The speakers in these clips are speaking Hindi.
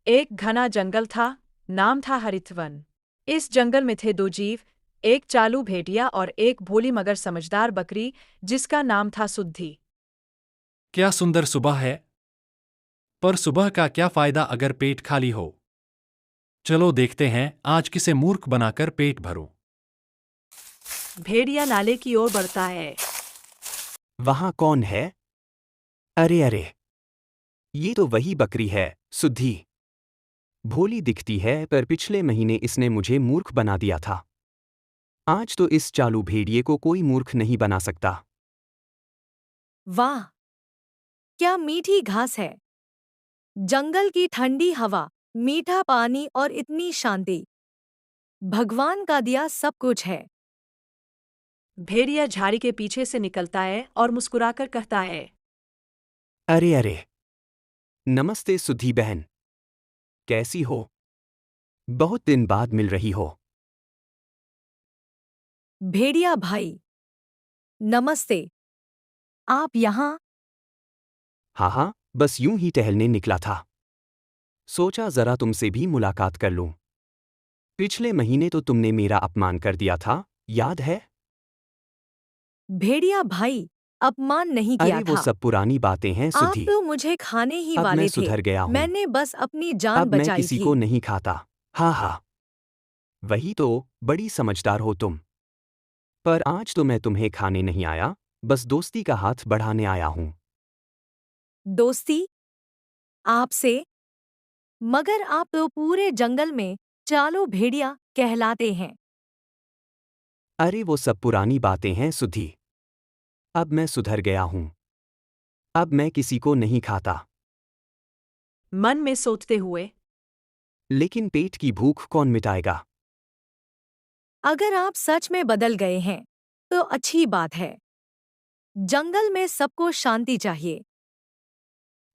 एक घना जंगल था। नाम था हरितवन। इस जंगल में थे दो जीव, एक चालू भेड़िया और एक भोली मगर समझदार बकरी, जिसका नाम था सुद्धि। क्या सुंदर सुबह है। पर सुबह का क्या फायदा अगर पेट खाली हो। चलो देखते हैं आज किसे मूर्ख बनाकर पेट भरूं। भेड़िया नाले की ओर बढ़ता है। वहां कौन है? अरे अरे, ये तो वही बकरी है, सुद्धि। भोली दिखती है पर पिछले महीने इसने मुझे मूर्ख बना दिया था। आज तो इस चालू भेड़िए को कोई मूर्ख नहीं बना सकता। वाह, क्या मीठी घास है। जंगल की ठंडी हवा, मीठा पानी और इतनी शांति। भगवान का दिया सब कुछ है। भेड़िया झाड़ी के पीछे से निकलता है और मुस्कुराकर कहता है। अरे अरे, नमस्ते सुद्धि बहन। कैसी हो? बहुत दिन बाद मिल रही हो। भेड़िया भाई, नमस्ते। आप यहाँ? हाँ हाँ, बस यूं ही टहलने निकला था। सोचा जरा तुमसे भी मुलाकात कर लूं। पिछले महीने तो तुमने मेरा अपमान कर दिया था, याद है? भेड़िया भाई, अपमान नहीं किया अरे वो था। सब पुरानी बातें हैं आप सुद्धि। तो मुझे खाने ही अब मैं वाले थे। सुधर गया हूं। मैंने बस अपनी जान अब मैं बचाई किसी थी। को नहीं खाता। हाँ हाँ, वही तो, बड़ी समझदार हो तुम। पर आज तो मैं तुम्हें खाने नहीं आया, बस दोस्ती का हाथ बढ़ाने आया हूं। दोस्ती? आपसे? मगर आप तो पूरे जंगल में चालू भेड़िया कहलाते हैं। अरे वो सब पुरानी बातें हैं सुद्धि। अब मैं सुधर गया हूं। अब मैं किसी को नहीं खाता। मन में सोचते हुए। लेकिन पेट की भूख कौन मिटाएगा? अगर आप सच में बदल गए हैं, तो अच्छी बात है। जंगल में सबको शांति चाहिए।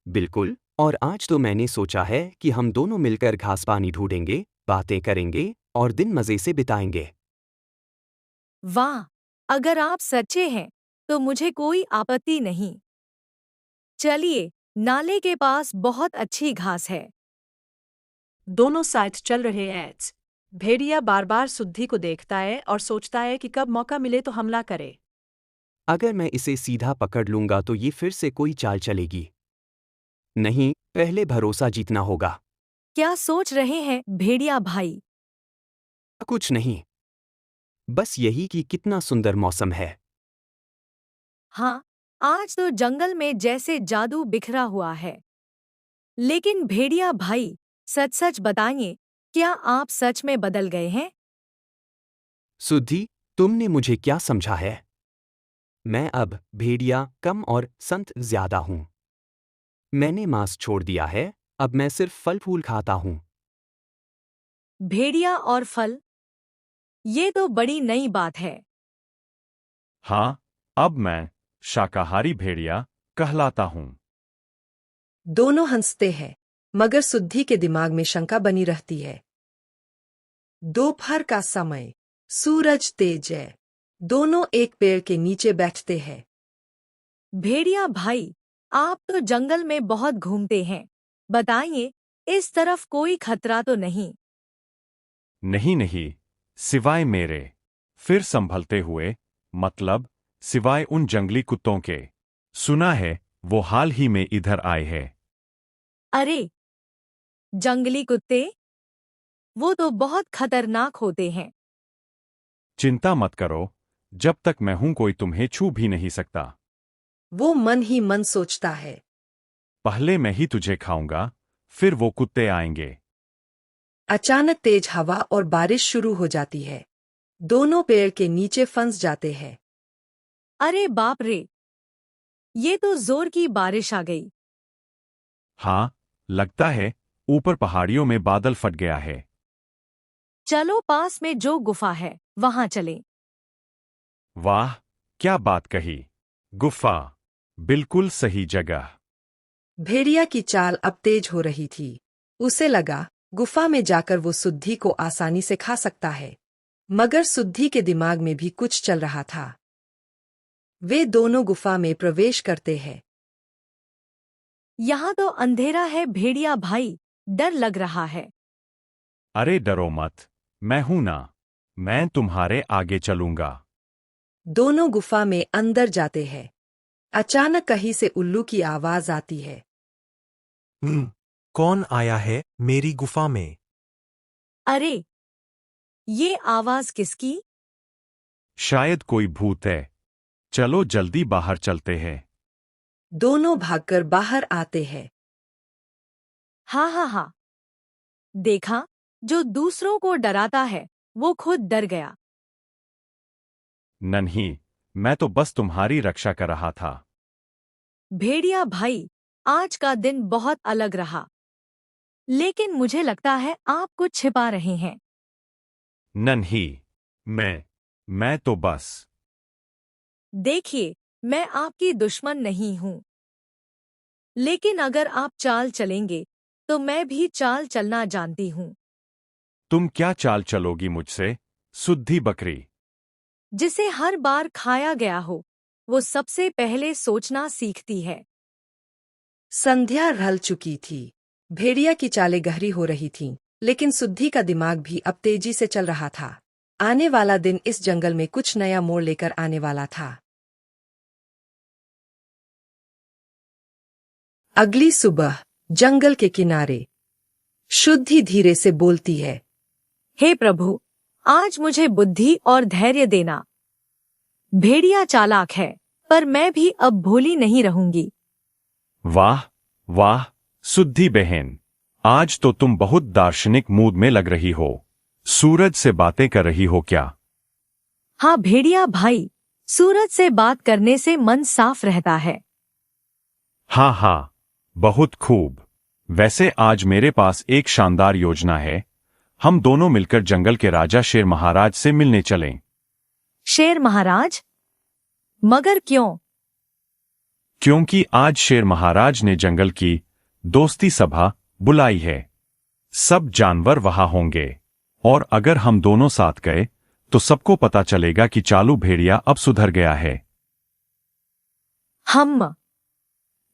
बिल्कुल, और आज तो मैंने सोचा है कि हम दोनों मिलकर घास पानी ढूंढेंगे, बातें करेंगे और दिन मजे से बिताएंगे। वाह, अगर आप सच्चे हैं, तो मुझे कोई आपत्ति नहीं। चलिए, नाले के पास बहुत अच्छी घास है। दोनों साथ चल रहे हैं। भेड़िया बार बार सुद्धि को देखता है और सोचता है कि कब मौका मिले तो हमला करे। अगर मैं इसे सीधा पकड़ लूंगा तो ये फिर से कोई चाल चलेगी। नहीं, पहले भरोसा जीतना होगा। क्या सोच रहे हैं, भेड़िया भाई? कुछ नहीं, बस यही कि कितना सुंदर मौसम है। हाँ, आज तो जंगल में जैसे जादू बिखरा हुआ है। लेकिन भेड़िया भाई, सच सच बताइए, क्या आप सच में बदल गए हैं? सुद्धि, तुमने मुझे क्या समझा है? मैं अब भेड़िया कम और संत ज्यादा हूं। मैंने मांस छोड़ दिया है, अब मैं सिर्फ फल फूल खाता हूं। भेड़िया और फल? ये तो बड़ी नई बात है। हाँ, अब मैं शाकाहारी भेड़िया कहलाता हूँ। दोनों हंसते हैं, मगर सुद्धि के दिमाग में शंका बनी रहती है। दोपहर का समय, सूरज तेज है। दोनों एक पेड़ के नीचे बैठते हैं। भेड़िया भाई, आप तो जंगल में बहुत घूमते हैं। बताइए, इस तरफ कोई खतरा तो नहीं? नहीं नहीं, सिवाय मेरे। फिर संभलते हुए, मतलब सिवाय उन जंगली कुत्तों के। सुना है वो हाल ही में इधर आए हैं। अरे, जंगली कुत्ते? वो तो बहुत खतरनाक होते हैं। चिंता मत करो, जब तक मैं हूं कोई तुम्हें छू भी नहीं सकता। वो मन ही मन सोचता है। पहले मैं ही तुझे खाऊंगा, फिर वो कुत्ते आएंगे। अचानक तेज हवा और बारिश शुरू हो जाती है। दोनों पेड़ के नीचे फंस जाते हैं। अरे बाप रे! ये तो जोर की बारिश आ गई। हाँ, लगता है ऊपर पहाड़ियों में बादल फट गया है। चलो पास में जो गुफा है, वहां चलें। वाह, क्या बात कही। गुफा, बिल्कुल सही जगह। भेड़िया की चाल अब तेज हो रही थी। उसे लगा गुफा में जाकर वो सुद्धि को आसानी से खा सकता है। मगर सुद्धि के दिमाग में भी कुछ चल रहा था। वे दोनों गुफा में प्रवेश करते हैं। यहाँ तो अंधेरा है भेड़िया भाई, डर लग रहा है। अरे डरो मत, मैं हूं ना, मैं तुम्हारे आगे चलूंगा। दोनों गुफा में अंदर जाते हैं। अचानक कहीं से उल्लू की आवाज आती है। कौन आया है मेरी गुफा में? अरे, ये आवाज किसकी? शायद कोई भूत है। चलो जल्दी बाहर चलते हैं। दोनों भागकर बाहर आते हैं। हाँ, देखा, जो दूसरों को डराता है वो खुद डर गया। नन्ही, मैं तो बस तुम्हारी रक्षा कर रहा था। भेड़िया भाई, आज का दिन बहुत अलग रहा, लेकिन मुझे लगता है आप कुछ छिपा रहे हैं। नन्ही, मैं तो बस। देखिए, मैं आपकी दुश्मन नहीं हूं, लेकिन अगर आप चाल चलेंगे तो मैं भी चाल चलना जानती हूं। तुम क्या चाल चलोगी मुझसे, सुद्धी बकरी? जिसे हर बार खाया गया हो, वो सबसे पहले सोचना सीखती है। संध्या ढल चुकी थी। भेड़िया की चालें गहरी हो रही थीं, लेकिन सुद्धी का दिमाग भी अब तेजी से चल रहा था। आने वाला दिन इस जंगल में कुछ नया मोड़ लेकर आने वाला था। अगली सुबह जंगल के किनारे शुद्धि धीरे से बोलती है। हे प्रभु, आज मुझे बुद्धि और धैर्य देना। भेड़िया चालाक है, पर मैं भी अब भोली नहीं रहूंगी। वाह वाह सुद्धी बहन, आज तो तुम बहुत दार्शनिक मूड में लग रही हो। सूरज से बातें कर रही हो क्या? हाँ भेड़िया भाई, सूरज से बात करने से मन साफ रहता है। हाँ, बहुत खूब। वैसे आज मेरे पास एक शानदार योजना है। हम दोनों मिलकर जंगल के राजा शेर महाराज से मिलने चलें। शेर महाराज? मगर क्यों? क्योंकि आज शेर महाराज ने जंगल की दोस्ती सभा बुलाई है। सब जानवर वहां होंगे, और अगर हम दोनों साथ गए तो सबको पता चलेगा कि चालू भेड़िया अब सुधर गया है।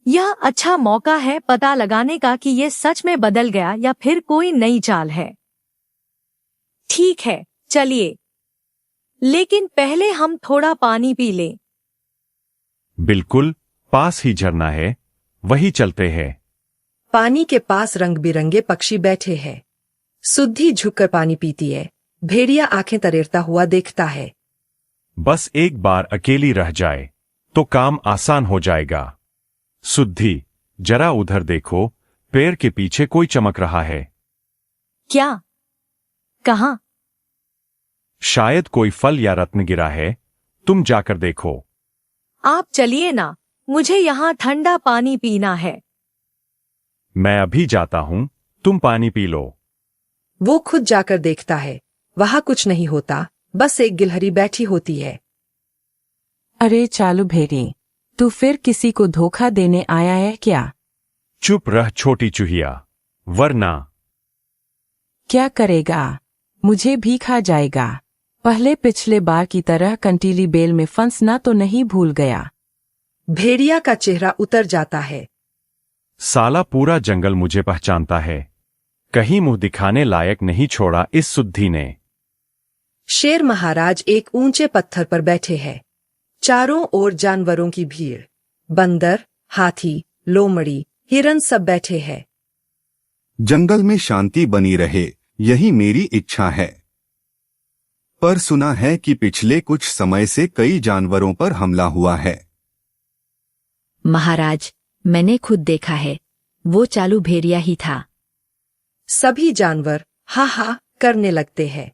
यह अच्छा मौका है पता लगाने का कि ये सच में बदल गया या फिर कोई नई चाल है। ठीक है, चलिए, लेकिन पहले हम थोड़ा पानी पी लें। बिल्कुल, पास ही झरना है, वही चलते हैं। पानी के पास रंग बिरंगे पक्षी बैठे हैं। सुद्धी झुककर पानी पीती है। भेड़िया आंखें तरेरता हुआ देखता है। बस एक बार अकेली रह जाए तो काम आसान हो जाएगा। सुद्धी, जरा उधर देखो, पेड़ के पीछे कोई चमक रहा है। क्या? कहाँ? शायद कोई फल या रत्न गिरा है, तुम जाकर देखो। आप चलिए ना, मुझे यहाँ ठंडा पानी पीना है। मैं अभी जाता हूं, तुम पानी पी लो। वो खुद जाकर देखता है। वहां कुछ नहीं होता, बस एक गिलहरी बैठी होती है। अरे चालू भेड़ी, तू फिर किसी को धोखा देने आया है क्या? चुप रह छोटी चूहिया, वरना। क्या करेगा? मुझे भी खा जाएगा। पहले पिछले बार की तरह कंटीली बेल में फंसना तो नहीं भूल गया। भेड़िया का चेहरा उतर जाता है। साला पूरा जंगल मुझे पहचानता है। कहीं मुंह दिखाने लायक नहीं छोड़ा इस सुद्धी ने। शेर महाराज एक ऊंचे पत्थर पर बैठे हैं। चारों ओर जानवरों की भीड़। बंदर, हाथी, लोमड़ी, हिरन सब बैठे हैं। जंगल में शांति बनी रहे, यही मेरी इच्छा है। पर सुना है कि पिछले कुछ समय से कई जानवरों पर हमला हुआ है। महाराज, मैंने खुद देखा है, वो चालू भेड़िया ही था। सभी जानवर हा हा करने लगते हैं।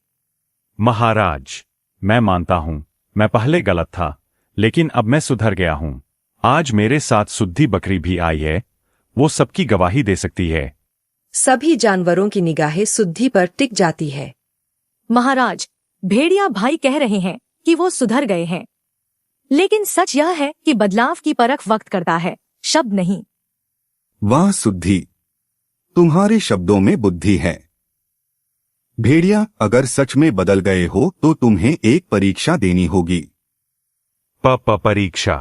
महाराज, मैं मानता हूं, मैं पहले गलत था, लेकिन अब मैं सुधर गया हूं। आज मेरे साथ सुद्धी बकरी भी आई है, वो सबकी गवाही दे सकती है। सभी जानवरों की निगाहें सुद्धी पर टिक जाती है। महाराज, भेड़िया भाई कह रहे हैं कि वो सुधर गए हैं, लेकिन सच यह है कि बदलाव की परख वक्त करता है, शब्द नहीं। वाह सुद्धी, तुम्हारे शब्दों में बुद्धि है। भेड़िया, अगर सच में बदल गए हो तो तुम्हें एक परीक्षा देनी होगी। परीक्षा?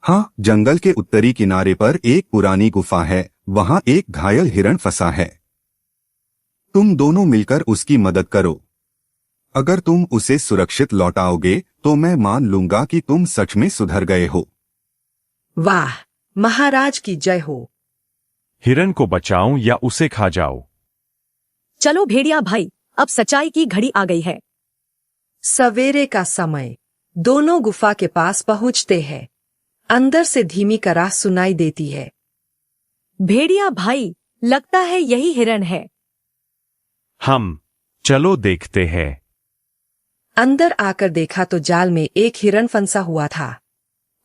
हाँ, जंगल के उत्तरी किनारे पर एक पुरानी गुफा है, वहां एक घायल हिरण फंसा है। तुम दोनों मिलकर उसकी मदद करो। अगर तुम उसे सुरक्षित लौटाओगे तो मैं मान लूंगा कि तुम सच में सुधर गए हो। वाह, महाराज की जय हो। हिरन को बचाऊं या उसे खा जाओ? चलो भेड़िया भाई, अब सच्चाई की घड़ी आ गई है। सवेरे का समय। दोनों गुफा के पास पहुंचते हैं। अंदर से धीमी कराह सुनाई देती है। भेड़िया भाई, लगता है यही हिरन है। चलो देखते हैं। अंदर आकर देखा तो जाल में एक हिरन फंसा हुआ था।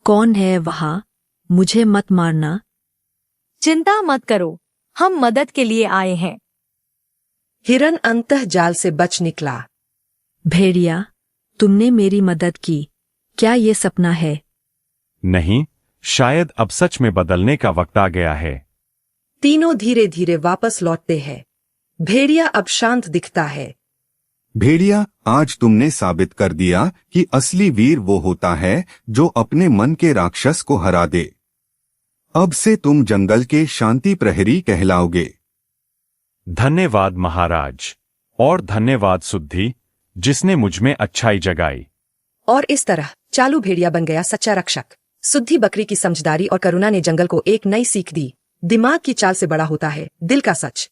कौन है वहाँ? मुझे मत मारना। चिंता मत करो, हम मदद के लिए आए हैं। हिरन अंतः जाल से बच निकला। भेड़िया, तुमने मेरी मदद की। क्या ये सपना है? नहीं, शायद अब सच में बदलने का वक्त आ गया है। तीनों धीरे धीरे वापस लौटते हैं। भेड़िया अब शांत दिखता है। भेड़िया, आज तुमने साबित कर दिया कि असली वीर वो होता है जो अपने मन के राक्षस को हरा दे। अब से तुम जंगल के शांति प्रहरी कहलाओगे। धन्यवाद महाराज, और धन्यवाद सुद्धि, जिसने मुझमें अच्छाई जगाई। और इस तरह चालू भेड़िया बन गया सच्चा रक्षक। सुद्धि बकरी की समझदारी और करुणा ने जंगल को एक नई सीख दी। दिमाग की चाल से बड़ा होता है दिल का सच।